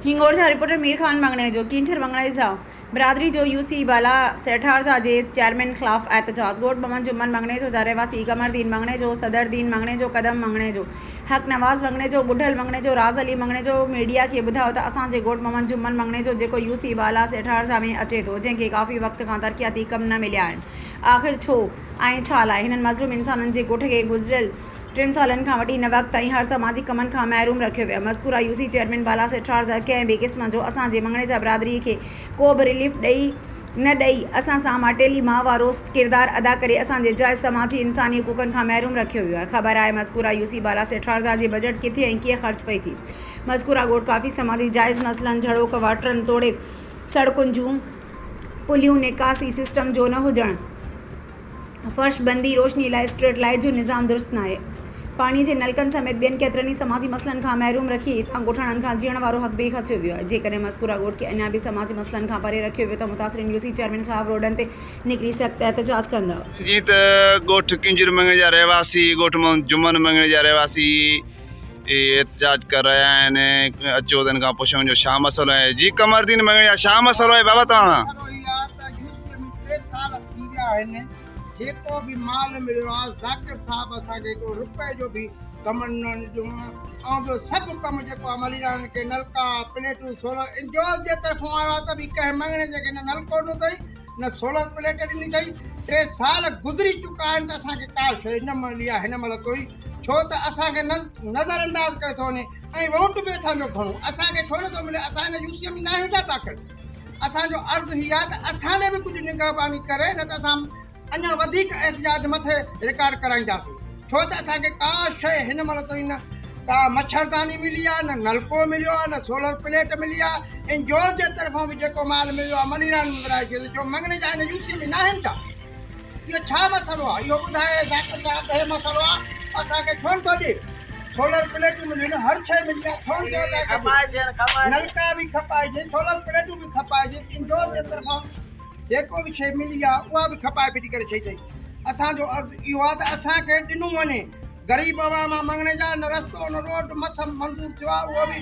हिंगोर जा रिपोर्टर मीर खान मंगने जो किंचर मंगने जा बरादरी जो यूसी बाला सेठार जा जे चेयरमैन खिलाफ एहतजाज गोट बमन जुम्मन मंगने जो जारेवासी कमरदीन मंगने जो सदरदीन मंगने जो कदम मंगने जो हक नवाज मंगने जो बुढ़ल मंगने जो राज अली मंगने जो मीडिया के बुधाओ तो असांजे गोट ममन जुम्मन मंगने जो जेको यूसी बाला सेठार जा में अचे तो जंहिंखे काफ़ी वक्त खां तरक्याती कम न मिलिया आहिनि आख़िर छो ऐं छा लाइ हिननि मज़लूम इंसाननि जे ॻोठ खे गुज़िरियल 3 सालनि खां वठी हिन वक़्त ताईं हर समाजिक कमनि खां महरूम रखियो वियो मज़कूरा यूसी चेयरमैन बाला सेठार जा कंहिं बि क़िस्म जो असांजे मंगणे जा बिरादरी खे को बि रिलीफ न ॾेई असां सां माटेली मां वारो किरदारु अदा करे असांजे जाइज़ समाजी इंसानी हुकूकनि खां महरूम रखियो वियो आहे ख़बर आहे मज़कूरा यूसी बाला सेठार जा जी बजट किथे ऐं कीअं ख़र्च पई थी मज़कूरा ॻोठ काफ़ी समाजी जाइज़ मसइलनि झड़ोक वाटरनि तोड़े सड़कुनि जूं पुलियूं निकासी सिस्टम जो न हुजणु फर्श बंदी रोशनी लाइ स्ट्रीट लाइट जो निज़ाम दुरुस्त न आहे पाणी जे नलकनि समेत ॿियनि केतिरनि समाजी मसइलनि खां महरूम रखी हितां ॻोठाणनि खां जीअण वारो हक़ बि खसियो वियो आहे जेकॾहिं मज़कूरा ॻोठ खे अञा बि समाजी मसइलनि खां परे रखियो वियो त मुतासिरीन यूसी चेयरमैन ख़िलाफ़ रोडनि ते निकिरी सख़्त एहतजाज कंदा जी त ॻोठ किंजर मंगणे जा रहवासी ॻोठ जुम्मन मंगणे जा रहवासी एहतजाज कर रहिया आहिनि अचो त हिन खां पुछूं जो छा मसइलो आहे जी कमरदीन मंगणे जा छा मसइलो आहे बाबा तव्हां जेको भी माल मिलियो आहे ज़ाकिर साहब असांखे हिकिड़ो रुपए जो भी कम न ॾिनो ऐं ॿियो सभु कमु जेको आहे मलीरान खे नलका प्लेटूं सोलर इंजोल जे तरफ़ां आयो आहे त बि कंहिं मंगणे जे न नलको ॾिनो अथई न सोलर प्लेट ॾिनी अथई 3 साल गुज़री चुका आहिनि त असांखे का शइ न मिली आहे हिन महिल कोई छो त असांखे नज़र अंदाज़ कयो थो वञे ऐं वोट बि असांजो घणो असांखे थोरो थो मिले असां हिन यूसीअ में न आहियूं छा ताक़त असांजो अर्ज़ु हीअ आहे त असांजे बि कुझु निगहबानी करे न त असां अञा वधीक एहतजाज मथे रिकॉर्ड कराईंदासीं छो त असांखे का शइ हिन महिल ताईं न का मच्छरदानी मिली आहे न नलको मिलियो आहे न सोलर प्लेट मिली आहे ऐं जोर जे तरफ़ां बि जेको माल मिलियो आहे मलीरान विराए खे जो मंगणे जा हिन यूसी में न आहिनि छा इहो छा मसइलो आहे इहो ॿुधाए ज़ाकिर साहब त इहो मसइलो आहे असांखे छो नथो ॾिए सोलर प्लेटूं मिलियूं हर शइ मिली आहे छो नथो नलका बि खपाइजे सोलर प्लेटूं बि खपाइजे इंजोर जे तरफ़ां जेको भी शइ मिली आहे उहा बि खपाए फिटी करे छॾी अथई असांजो अर्ज़ु इहो आहे त असांखे ॾिनो वञे ग़रीब आवाम मंगणे जा न रस्तो न रोड मस मंज़ूर थियो आहे उहो बि